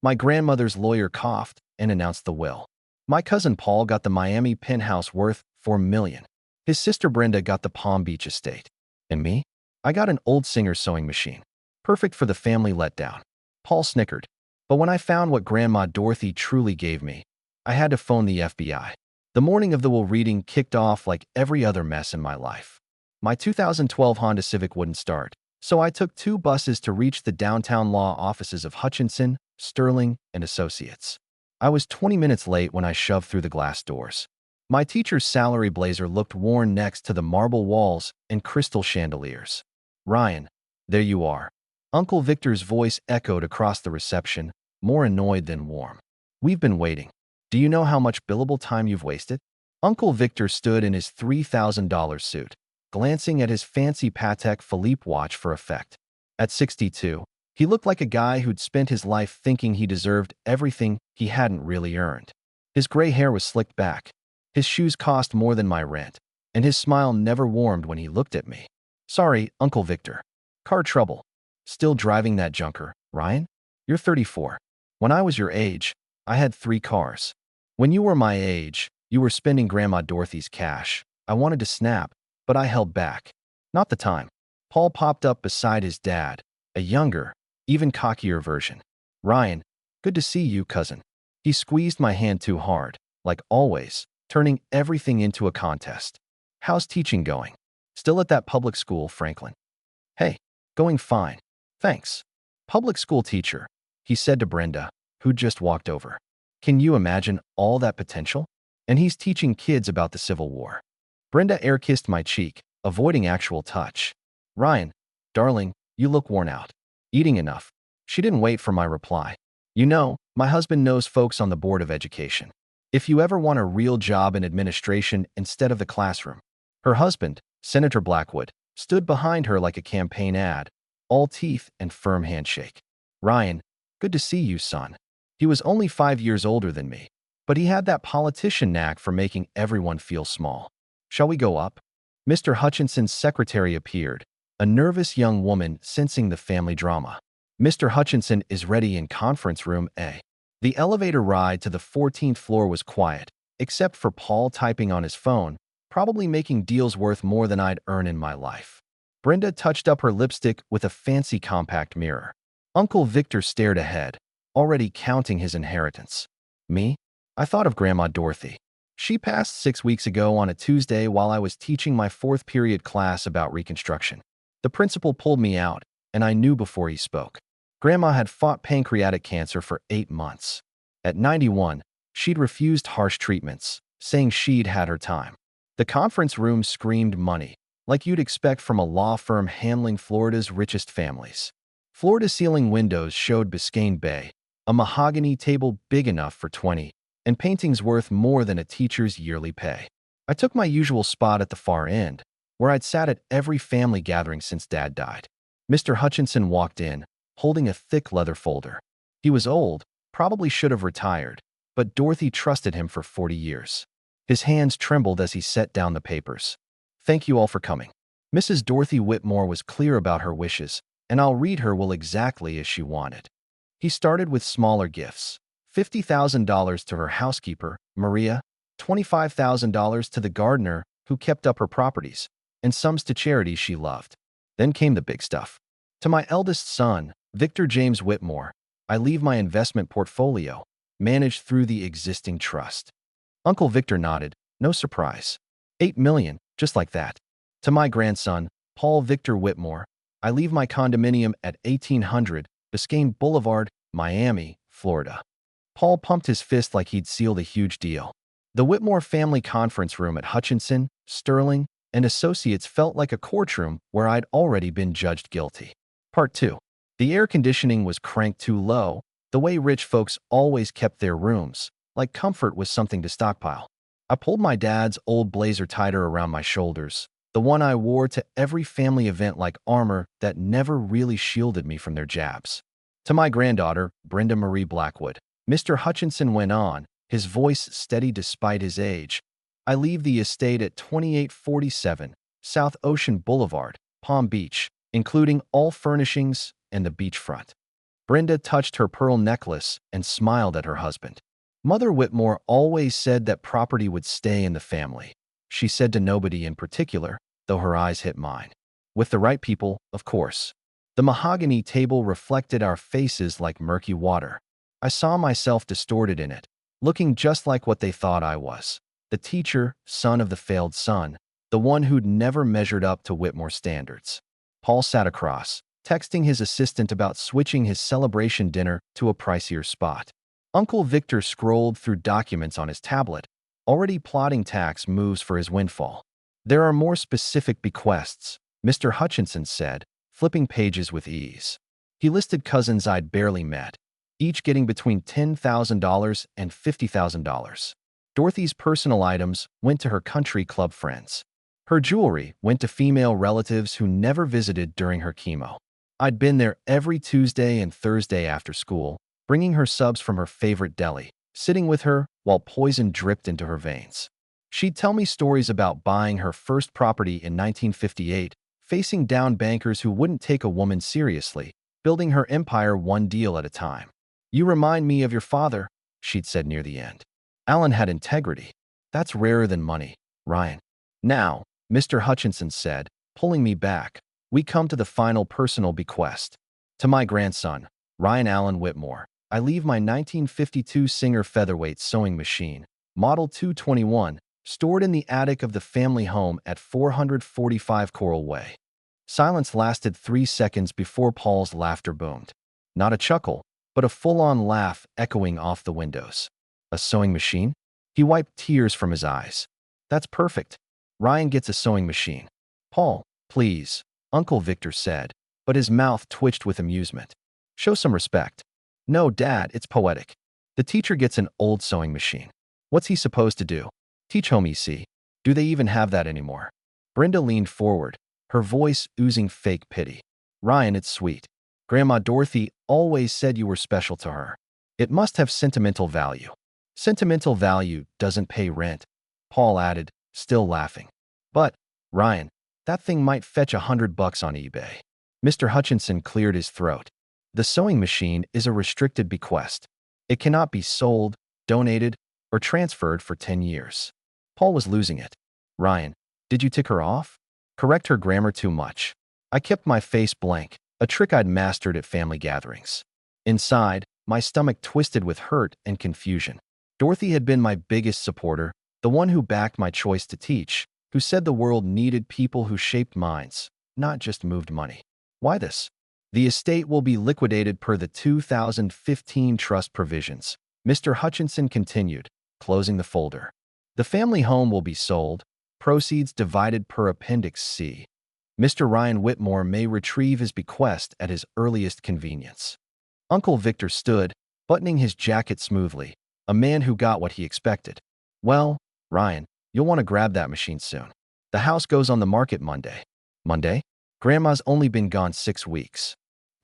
My grandmother's lawyer coughed and announced the will. My cousin Paul got the Miami penthouse worth $4 million. His sister Brenda got the Palm Beach estate. And me? I got an old Singer sewing machine. Perfect for the family letdown. Paul snickered. But when I found what Grandma Dorothy truly gave me, I had to phone the FBI. The morning of the will reading kicked off like every other mess in my life. My 2012 Honda Civic wouldn't start, so I took 2 buses to reach the downtown law offices of Hutchinson, Sterling, and Associates. I was 20 minutes late when I shoved through the glass doors. My teacher's salary blazer looked worn next to the marble walls and crystal chandeliers. "Ryan, there you are." Uncle Victor's voice echoed across the reception, more annoyed than warm. "We've been waiting. Do you know how much billable time you've wasted?" Uncle Victor stood in his $3,000 suit, glancing at his fancy Patek Philippe watch for effect. At 62, he looked like a guy who'd spent his life thinking he deserved everything he hadn't really earned. His gray hair was slicked back. His shoes cost more than my rent, and his smile never warmed when he looked at me. "Sorry, Uncle Victor. Car trouble. Still driving that junker, Ryan? You're 34. When I was your age, I had 3 cars. When you were my age, you were spending Grandma Dorothy's cash. I wanted to snap, but I held back. Not the time." Paul popped up beside his dad, a younger, even cockier version. "Ryan, good to see you, cousin." He squeezed my hand too hard, like always, turning everything into a contest. "How's teaching going? Still at that public school, Franklin?" "Hey, going fine. Thanks. Public school teacher," he said to Brenda, who'd just walked over. "Can you imagine all that potential? And he's teaching kids about the Civil War." Brenda air-kissed my cheek, avoiding actual touch. "Ryan, darling, you look worn out. Eating enough?" She didn't wait for my reply. "You know, my husband knows folks on the Board of Education. If you ever want a real job in administration instead of the classroom." Her husband, Senator Blackwood, stood behind her like a campaign ad, all teeth and firm handshake. "Ryan, good to see you, son." He was only 5 years older than me, but he had that politician knack for making everyone feel small. "Shall we go up?" Mr. Hutchinson's secretary appeared, a nervous young woman sensing the family drama. "Mr. Hutchinson is ready in conference room A." The elevator ride to the 14th floor was quiet, except for Paul typing on his phone, probably making deals worth more than I'd earn in my life. Brenda touched up her lipstick with a fancy compact mirror. Uncle Victor stared ahead, already counting his inheritance. Me? I thought of Grandma Dorothy. She passed 6 weeks ago on a Tuesday while I was teaching my 4th period class about Reconstruction. The principal pulled me out, and I knew before he spoke. Grandma had fought pancreatic cancer for 8 months. At 91, she'd refused harsh treatments, saying she'd had her time. The conference room screamed money, like you'd expect from a law firm handling Florida's richest families. Floor-to-ceiling windows showed Biscayne Bay, a mahogany table big enough for 20, and paintings worth more than a teacher's yearly pay. I took my usual spot at the far end, where I'd sat at every family gathering since Dad died. Mr. Hutchinson walked in, holding a thick leather folder. He was old, probably should have retired, but Dorothy trusted him for 40 years. His hands trembled as he set down the papers. "Thank you all for coming." Mrs. Dorothy Whitmore was clear about her wishes, and I'll read her will exactly as she wanted. He started with smaller gifts. $50,000 to her housekeeper, Maria, $25,000 to the gardener who kept up her properties, and sums to charities she loved. Then came the big stuff. "To my eldest son, Victor James Whitmore, I leave my investment portfolio, managed through the existing trust." Uncle Victor nodded, no surprise. $8 million, just like that. "To my grandson, Paul Victor Whitmore, I leave my condominium at 1800 Biscayne Boulevard, Miami, Florida." Paul pumped his fist like he'd sealed a huge deal. The Whitmore family conference room at Hutchinson, Sterling, and Associates felt like a courtroom where I'd already been judged guilty. Part 2. The air conditioning was cranked too low, the way rich folks always kept their rooms, like comfort was something to stockpile. I pulled my dad's old blazer tighter around my shoulders, the one I wore to every family event like armor that never really shielded me from their jabs. "To my granddaughter, Brenda Marie Blackwood," Mr. Hutchinson went on, his voice steady despite his age, "I leave the estate at 2847 South Ocean Boulevard, Palm Beach, including all furnishings and the beachfront." Brenda touched her pearl necklace and smiled at her husband. Mother Whitmore always said that property would stay in the family. She said to nobody in particular, though her eyes hit mine. With the right people, of course. The mahogany table reflected our faces like murky water. I saw myself distorted in it, looking just like what they thought I was. The teacher, son of the failed son, the one who'd never measured up to Whitmore standards. Paul sat across, texting his assistant about switching his celebration dinner to a pricier spot. Uncle Victor scrolled through documents on his tablet, already plotting tax moves for his windfall. There are more specific bequests, Mr. Hutchinson said, flipping pages with ease. He listed cousins I'd barely met, each getting between $10,000 and $50,000. Dorothy's personal items went to her country club friends. Her jewelry went to female relatives who never visited during her chemo. I'd been there every Tuesday and Thursday after school, bringing her subs from her favorite deli, sitting with her while poison dripped into her veins. She'd tell me stories about buying her first property in 1958, facing down bankers who wouldn't take a woman seriously, building her empire one deal at a time. "You remind me of your father," she'd said near the end. "Alan had integrity. That's rarer than money, Ryan." "Now," Mr. Hutchinson said, pulling me back, "we come to the final personal bequest. To my grandson, Ryan Allen Whitmore, I leave my 1952 Singer featherweight sewing machine, Model 221, stored in the attic of the family home at 445 Coral Way." Silence lasted 3 seconds before Paul's laughter boomed. Not a chuckle, but a full-on laugh echoing off the windows. "A sewing machine?" He wiped tears from his eyes. "That's perfect. Ryan gets a sewing machine." "Paul, please," Uncle Victor said, but his mouth twitched with amusement. "Show some respect." "No, Dad, it's poetic. The teacher gets an old sewing machine. What's he supposed to do? Teach home EC? Do they even have that anymore?" Brenda leaned forward, her voice oozing fake pity. "Ryan, it's sweet. Grandma Dorothy always said you were special to her. It must have sentimental value." "Sentimental value doesn't pay rent," Paul added, still laughing. "But, Ryan, that thing might fetch $100 on eBay." Mr. Hutchinson cleared his throat. "The sewing machine is a restricted bequest. It cannot be sold, donated, or transferred for 10 years. Paul was losing it. "Ryan, did you tick her off? Correct her grammar too much." I kept my face blank, a trick I'd mastered at family gatherings. Inside, my stomach twisted with hurt and confusion. Dorothy had been my biggest supporter, the one who backed my choice to teach, who said the world needed people who shaped minds, not just moved money. Why this? "The estate will be liquidated per the 2015 trust provisions," Mr. Hutchinson continued, closing the folder. "The family home will be sold, proceeds divided per Appendix C. Mr. Ryan Whitmore may retrieve his bequest at his earliest convenience." Uncle Victor stood, buttoning his jacket smoothly, a man who got what he expected. "Well, Ryan, you'll want to grab that machine soon. The house goes on the market Monday." "Monday? Grandma's only been gone 6 weeks."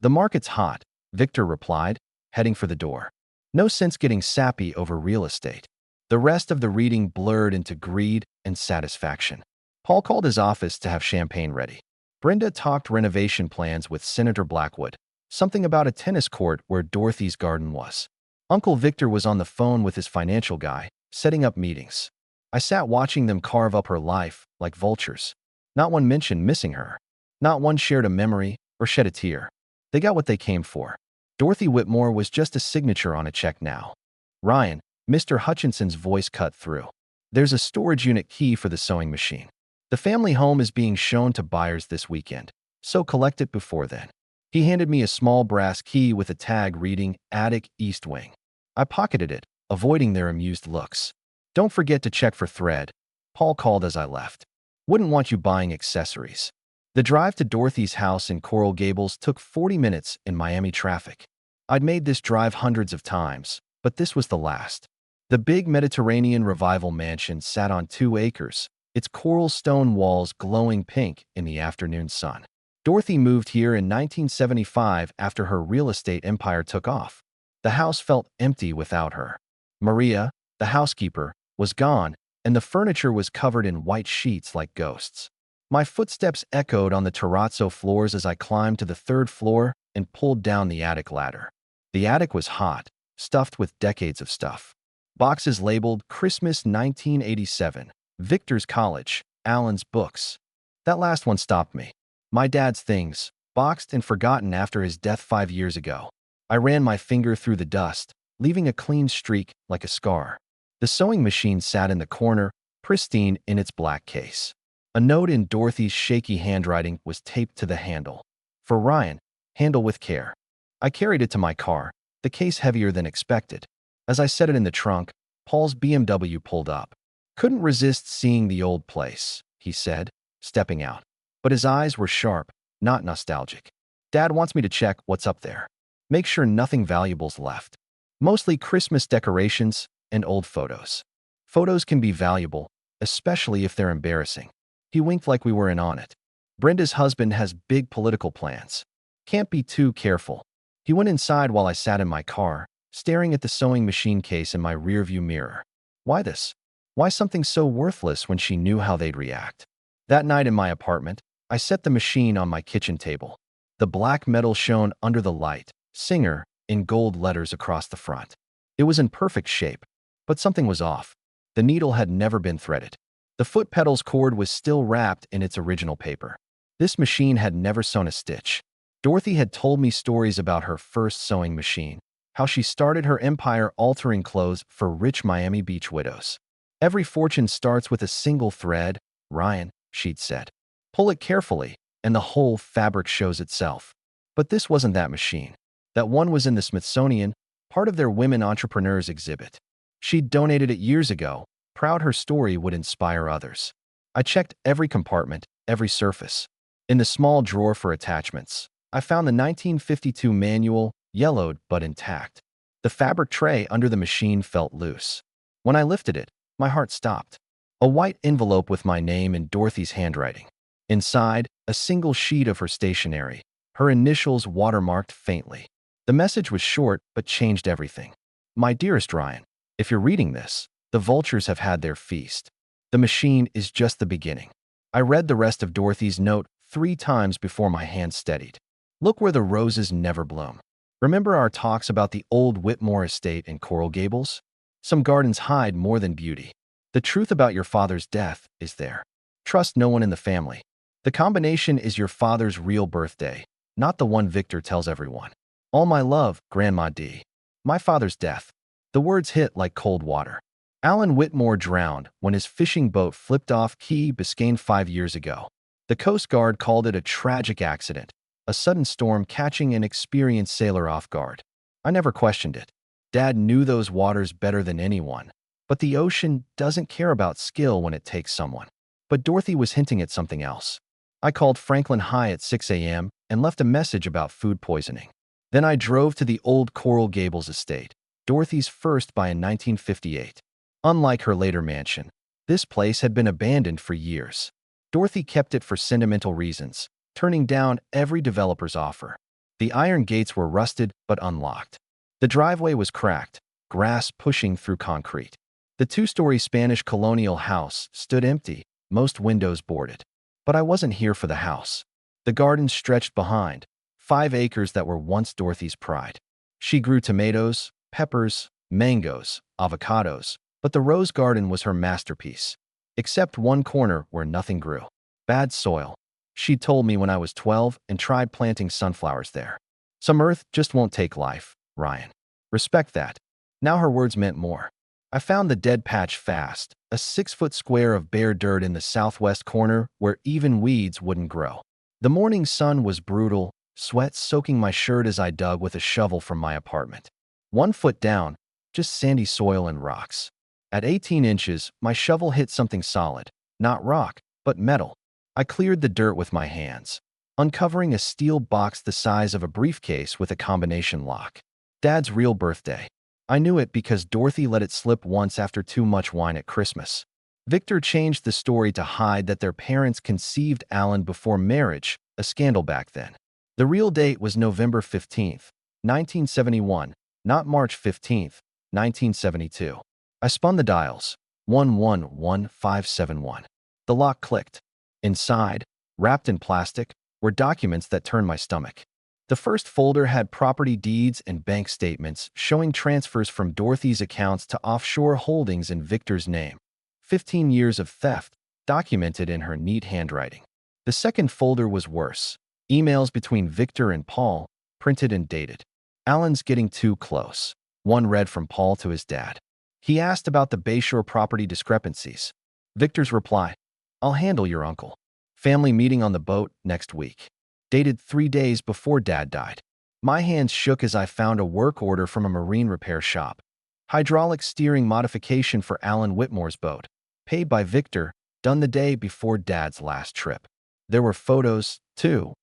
"The market's hot," Victor replied, heading for the door. No sense getting sappy over real estate. The rest of the reading blurred into greed and satisfaction. Paul called his office to have champagne ready. Brenda talked renovation plans with Senator Blackwood, something about a tennis court where Dorothy's garden was. Uncle Victor was on the phone with his financial guy, setting up meetings. I sat watching them carve up her life like vultures. Not one mentioned missing her. Not one shared a memory or shed a tear. They got what they came for. Dorothy Whitmore was just a signature on a check now. "Ryan," Mr. Hutchinson's voice cut through. "There's a storage unit key for the sewing machine. The family home is being shown to buyers this weekend, so collect it before then." He handed me a small brass key with a tag reading Attic East Wing. I pocketed it, avoiding their amused looks. "Don't forget to check for thread," Paul called as I left. "Wouldn't want you buying accessories." The drive to Dorothy's house in Coral Gables took 40 minutes in Miami traffic. I'd made this drive hundreds of times, but this was the last. The big Mediterranean Revival mansion sat on 2 acres, its coral stone walls glowing pink in the afternoon sun. Dorothy moved here in 1975 after her real estate empire took off. The house felt empty without her. Maria, the housekeeper, was gone, and the furniture was covered in white sheets like ghosts. My footsteps echoed on the terrazzo floors as I climbed to the 3rd floor and pulled down the attic ladder. The attic was hot, stuffed with decades of stuff. Boxes labeled Christmas 1987, Victor's College, Alan's books. That last one stopped me. My dad's things, boxed and forgotten after his death 5 years ago. I ran my finger through the dust, leaving a clean streak like a scar. The sewing machine sat in the corner, pristine in its black case. A note in Dorothy's shaky handwriting was taped to the handle. For Ryan, handle with care. I carried it to my car, the case heavier than expected. As I set it in the trunk, Paul's BMW pulled up. Couldn't resist seeing the old place, he said, stepping out. But his eyes were sharp, not nostalgic. Dad wants me to check what's up there. Make sure nothing valuable's left. Mostly Christmas decorations and old photos. Photos can be valuable, especially if they're embarrassing. He winked like we were in on it. Brenda's husband has big political plans. Can't be too careful. He went inside while I sat in my car, staring at the sewing machine case in my rearview mirror. Why this? Why something so worthless when she knew how they'd react? That night in my apartment, I set the machine on my kitchen table. The black metal shone under the light, Singer, in gold letters across the front. It was in perfect shape, but something was off. The needle had never been threaded. The foot pedal's cord was still wrapped in its original paper. This machine had never sewn a stitch. Dorothy had told me stories about her first sewing machine, how she started her empire altering clothes for rich Miami Beach widows. Every fortune starts with a single thread, Ryan, she'd said. Pull it carefully, and the whole fabric shows itself. But this wasn't that machine. That one was in the Smithsonian, part of their Women Entrepreneurs exhibit. She'd donated it years ago, proud her story would inspire others. I checked every compartment, every surface. In the small drawer for attachments, I found the 1952 manual, yellowed but intact. The fabric tray under the machine felt loose. When I lifted it, my heart stopped. A white envelope with my name in Dorothy's handwriting. Inside, a single sheet of her stationery, her initials watermarked faintly. The message was short but changed everything. My dearest Ryan, if you're reading this, the vultures have had their feast. The machine is just the beginning. I read the rest of Dorothy's note 3 times before my hand steadied. Look where the roses never bloom. Remember our talks about the old Whitmore estate in Coral Gables? Some gardens hide more than beauty. The truth about your father's death is there. Trust no one in the family. The combination is your father's real birthday, not the one Victor tells everyone. All my love, Grandma D. My father's death. The words hit like cold water. Alan Whitmore drowned when his fishing boat flipped off Key Biscayne 5 years ago. The Coast Guard called it a tragic accident, a sudden storm catching an experienced sailor off guard. I never questioned it. Dad knew those waters better than anyone. But the ocean doesn't care about skill when it takes someone. But Dorothy was hinting at something else. I called Franklin High at 6 a.m. and left a message about food poisoning. Then I drove to the old Coral Gables estate, Dorothy's first by in 1958. Unlike her later mansion, this place had been abandoned for years. Dorothy kept it for sentimental reasons, turning down every developer's offer. The iron gates were rusted but unlocked. The driveway was cracked, grass pushing through concrete. The 2-story Spanish colonial house stood empty, most windows boarded. But I wasn't here for the house. The garden stretched behind, 5 acres that were once Dorothy's pride. She grew tomatoes, peppers, mangoes, avocados, but the rose garden was her masterpiece. Except one corner where nothing grew. Bad soil. She'd told me when I was 12 and tried planting sunflowers there. Some earth just won't take life, Ryan. Respect that. Now her words meant more. I found the dead patch fast, a 6-foot square of bare dirt in the southwest corner where even weeds wouldn't grow. The morning sun was brutal, sweat soaking my shirt as I dug with a shovel from my apartment. 1 foot down, just sandy soil and rocks. At 18 inches, my shovel hit something solid, not rock, but metal. I cleared the dirt with my hands, uncovering a steel box the size of a briefcase with a combination lock. Dad's real birthday. I knew it because Dorothy let it slip once after too much wine at Christmas. Victor changed the story to hide that their parents conceived Alan before marriage, a scandal back then. The real date was November 15th, 1971, not March 15th, 1972. I spun the dials. 111571. The lock clicked. Inside, wrapped in plastic, were documents that turned my stomach. The first folder had property deeds and bank statements showing transfers from Dorothy's accounts to offshore holdings in Victor's name. 15 years of theft, documented in her neat handwriting. The second folder was worse. Emails between Victor and Paul, printed and dated. Alan's getting too close. One read from Paul to his dad. He asked about the Bayshore property discrepancies. Victor's reply, I'll handle your uncle. Family meeting on the boat next week. Dated 3 days before Dad died. My hands shook as I found a work order from a marine repair shop. Hydraulic steering modification for Alan Whitmore's boat. Paid by Victor, done the day before Dad's last trip. There were photos, too.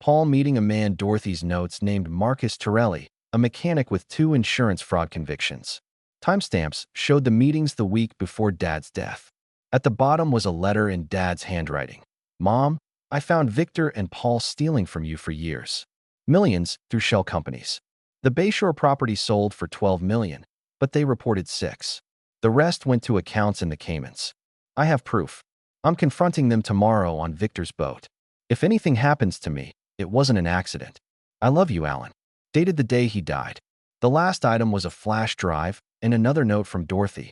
Paul meeting a man Dorothy's notes named Marcus Torelli, a mechanic with 2 insurance fraud convictions. Timestamps showed the meetings the week before Dad's death. At the bottom was a letter in Dad's handwriting. Mom, I found Victor and Paul stealing from you for years. Millions through shell companies. The Bayshore property sold for $12 million, but they reported 6. The rest went to accounts in the Caymans. I have proof. I'm confronting them tomorrow on Victor's boat. If anything happens to me, it wasn't an accident. I love you, Alan. Dated the day he died. The last item was a flash drive and another note from Dorothy.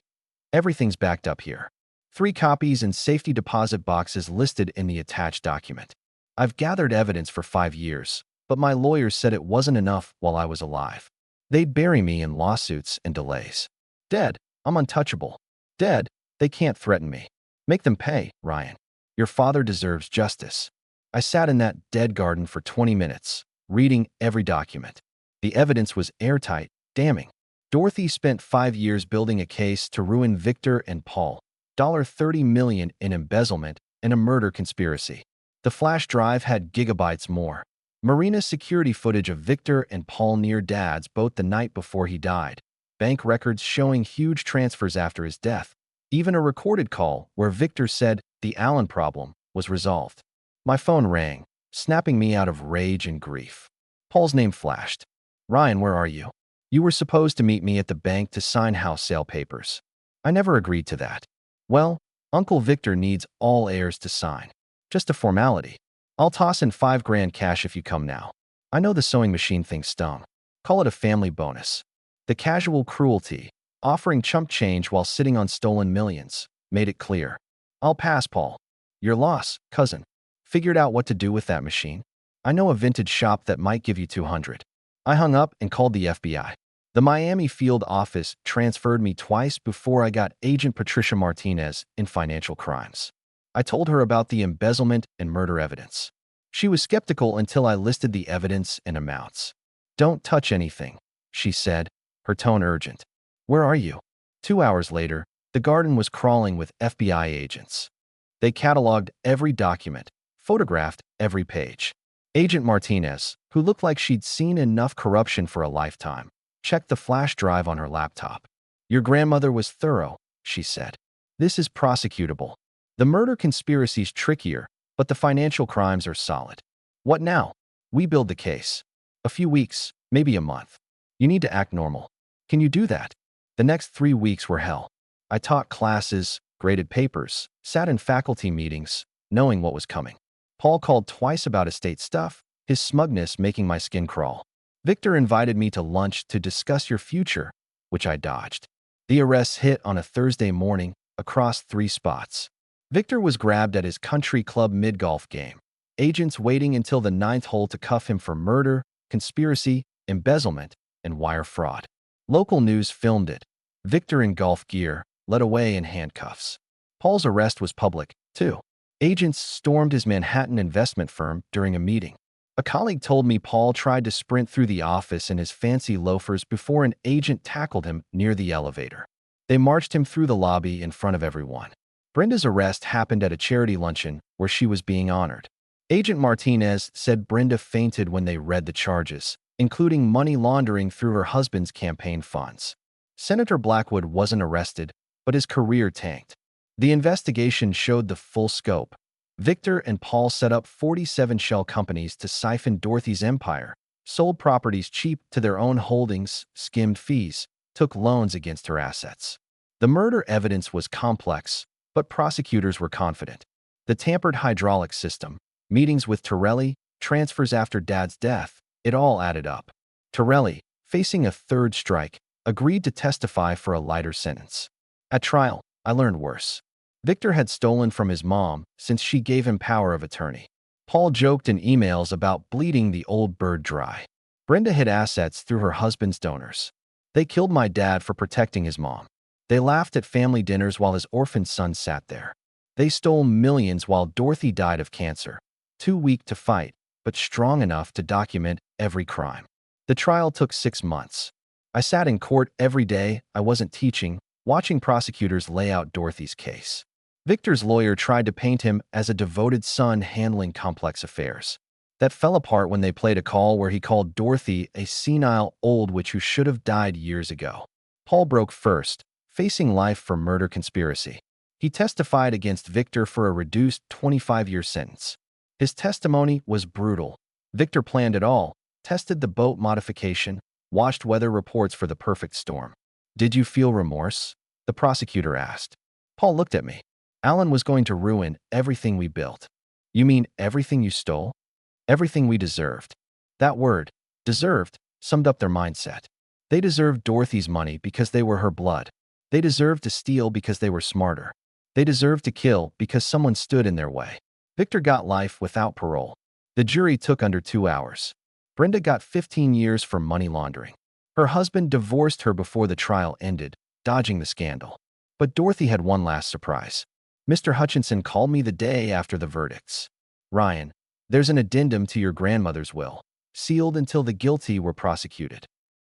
Everything's backed up here. 3 copies and safety deposit boxes listed in the attached document. I've gathered evidence for 5 years, but my lawyers said it wasn't enough while I was alive. They'd bury me in lawsuits and delays. Dead, I'm untouchable. Dead, they can't threaten me. Make them pay, Ryan. Your father deserves justice. I sat in that dead garden for 20 minutes, reading every document. The evidence was airtight, damning. Dorothy spent 5 years building a case to ruin Victor and Paul. $30 million in embezzlement and a murder conspiracy. The flash drive had gigabytes more. Marina security footage of Victor and Paul near Dad's boat the night before he died. Bank records showing huge transfers after his death. Even a recorded call where Victor said the Allen problem was resolved. My phone rang, snapping me out of rage and grief. Paul's name flashed. Ryan, where are you? You were supposed to meet me at the bank to sign house sale papers. I never agreed to that. Well, Uncle Victor needs all heirs to sign. Just a formality. I'll toss in $5,000 cash if you come now. I know the sewing machine thing stung. Call it a family bonus. The casual cruelty, offering chump change while sitting on stolen millions, made it clear. I'll pass, Paul. Your loss, cousin. Figured out what to do with that machine. I know a vintage shop that might give you $200. I hung up and called the FBI. The Miami field office transferred me twice before I got Agent Patricia Martinez in financial crimes. I told her about the embezzlement and murder evidence. She was skeptical until I listed the evidence and amounts. Don't touch anything, she said, her tone urgent. Where are you? 2 hours later, the garden was crawling with FBI agents. They cataloged every document, photographed every page. Agent Martinez, who looked like she'd seen enough corruption for a lifetime, checked the flash drive on her laptop. Your grandmother was thorough, she said. This is prosecutable. The murder conspiracy's trickier, but the financial crimes are solid. What now? We build the case. A few weeks, maybe a month. You need to act normal. Can you do that? The next 3 weeks were hell. I taught classes, graded papers, sat in faculty meetings, knowing what was coming. Paul called twice about estate stuff, his smugness making my skin crawl. Victor invited me to lunch to discuss your future, which I dodged. The arrests hit on a Thursday morning across 3 spots. Victor was grabbed at his country club mid-golf game. Agents waiting until the 9th hole to cuff him for murder, conspiracy, embezzlement, and wire fraud. Local news filmed it. Victor in golf gear, led away in handcuffs. Paul's arrest was public, too. Agents stormed his Manhattan investment firm during a meeting. A colleague told me Paul tried to sprint through the office in his fancy loafers before an agent tackled him near the elevator. They marched him through the lobby in front of everyone. Brenda's arrest happened at a charity luncheon where she was being honored. Agent Martinez said Brenda fainted when they read the charges, including money laundering through her husband's campaign funds. Senator Blackwood wasn't arrested, but his career tanked. The investigation showed the full scope. Victor and Paul set up 47 shell companies to siphon Dorothy's empire, sold properties cheap to their own holdings, skimmed fees, took loans against her assets. The murder evidence was complex, but prosecutors were confident. The tampered hydraulic system, meetings with Torelli, transfers after Dad's death, It all added up. Torelli, facing a third strike, agreed to testify for a lighter sentence. At trial, I learned worse. Victor had stolen from his mom since she gave him power of attorney. Paul joked in emails about bleeding the old bird dry. Brenda hid assets through her husband's donors. They killed my dad for protecting his mom. They laughed at family dinners while his orphaned son sat there. They stole millions while Dorothy died of cancer. Too weak to fight, but strong enough to document every crime. The trial took 6 months. I sat in court every day. I wasn't teaching, watching prosecutors lay out Dorothy's case. Victor's lawyer tried to paint him as a devoted son handling complex affairs. That fell apart when they played a call where he called Dorothy a senile old witch who should have died years ago. Paul broke first, facing life for murder conspiracy. He testified against Victor for a reduced 25-year sentence. His testimony was brutal. Victor planned it all, tested the boat modification, watched weather reports for the perfect storm. "Did you feel remorse?" the prosecutor asked. Paul looked at me. "Alan was going to ruin everything we built." "You mean everything you stole?" "Everything we deserved." That word, deserved, summed up their mindset. They deserved Dorothy's money because they were her blood. They deserved to steal because they were smarter. They deserved to kill because someone stood in their way. Victor got life without parole. The jury took under 2 hours. Brenda got 15 years for money laundering. Her husband divorced her before the trial ended, dodging the scandal. But Dorothy had one last surprise. Mr. Hutchinson called me the day after the verdicts. "Ryan, there's an addendum to your grandmother's will, sealed until the guilty were prosecuted."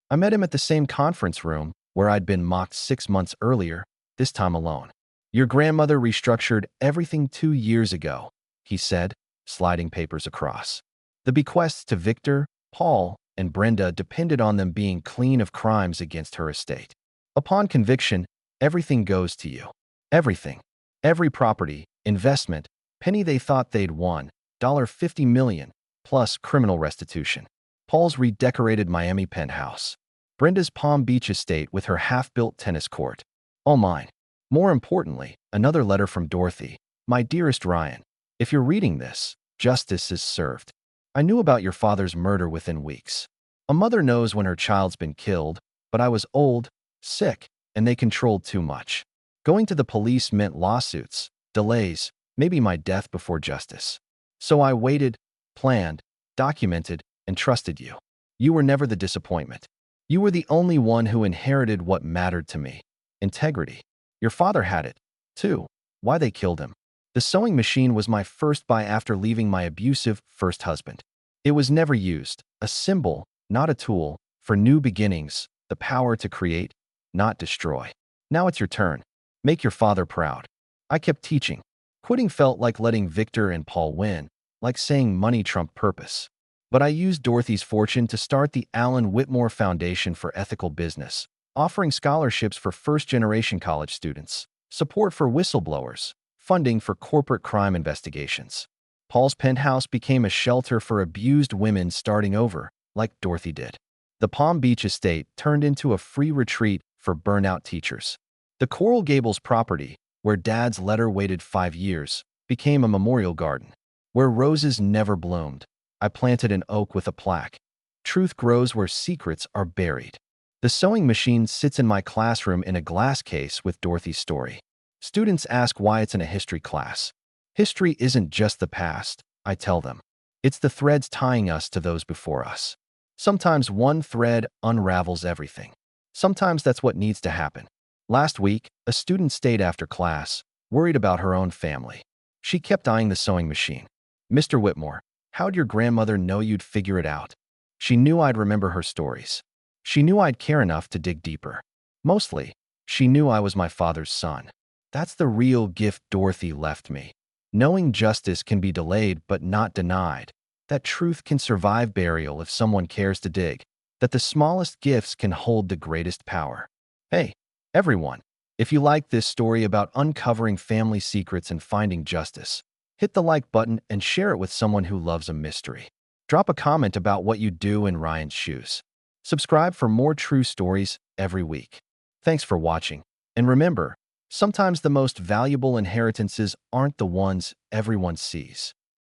I met him at the same conference room where I'd been mocked 6 months earlier, this time alone. "Your grandmother restructured everything 2 years ago," he said, sliding papers across. The bequests to Victor, Paul, and Brenda depended on them being clean of crimes against her estate. Upon conviction, everything goes to you. Everything. Every property, investment, penny they thought they'd won, $50 million, plus criminal restitution. Paul's redecorated Miami penthouse. Brenda's Palm Beach estate with her half-built tennis court. All mine. More importantly, another letter from Dorothy. "My dearest Ryan, if you're reading this, justice is served. I knew about your father's murder within weeks. A mother knows when her child's been killed, but I was old, sick, and they controlled too much. Going to the police meant lawsuits, delays, maybe my death before justice. So I waited, planned, documented, and trusted you. You were never the disappointment. You were the only one who inherited what mattered to me. Integrity. Your father had it, too. Why they killed him. The sewing machine was my first buy after leaving my abusive first husband. It was never used, a symbol, not a tool, for new beginnings, the power to create, not destroy. Now it's your turn. Make your father proud." I kept teaching. Quitting felt like letting Victor and Paul win, like saying money trumped purpose. But I used Dorothy's fortune to start the Alan Whitmore Foundation for Ethical Business, offering scholarships for first-generation college students, support for whistleblowers, funding for corporate crime investigations. Paul's penthouse became a shelter for abused women starting over, like Dorothy did. The Palm Beach estate turned into a free retreat for burnout teachers. The Coral Gables property, where Dad's letter waited 5 years, became a memorial garden. Where roses never bloomed, I planted an oak with a plaque. Truth grows where secrets are buried. The sewing machine sits in my classroom in a glass case with Dorothy's story. Students ask why it's in a history class. History isn't just the past, I tell them. It's the threads tying us to those before us. Sometimes one thread unravels everything. Sometimes that's what needs to happen. Last week, a student stayed after class, worried about her own family. She kept eyeing the sewing machine. "Mr. Whitmore, how'd your grandmother know you'd figure it out?" She knew I'd remember her stories. She knew I'd care enough to dig deeper. Mostly, she knew I was my father's son. That's the real gift Dorothy left me. Knowing justice can be delayed but not denied. That truth can survive burial if someone cares to dig. That the smallest gifts can hold the greatest power. Hey, everyone, if you like this story about uncovering family secrets and finding justice, hit the like button and share it with someone who loves a mystery. Drop a comment about what you'd do in Ryan's shoes. Subscribe for more true stories every week. Thanks for watching. And remember, sometimes the most valuable inheritances aren't the ones everyone sees.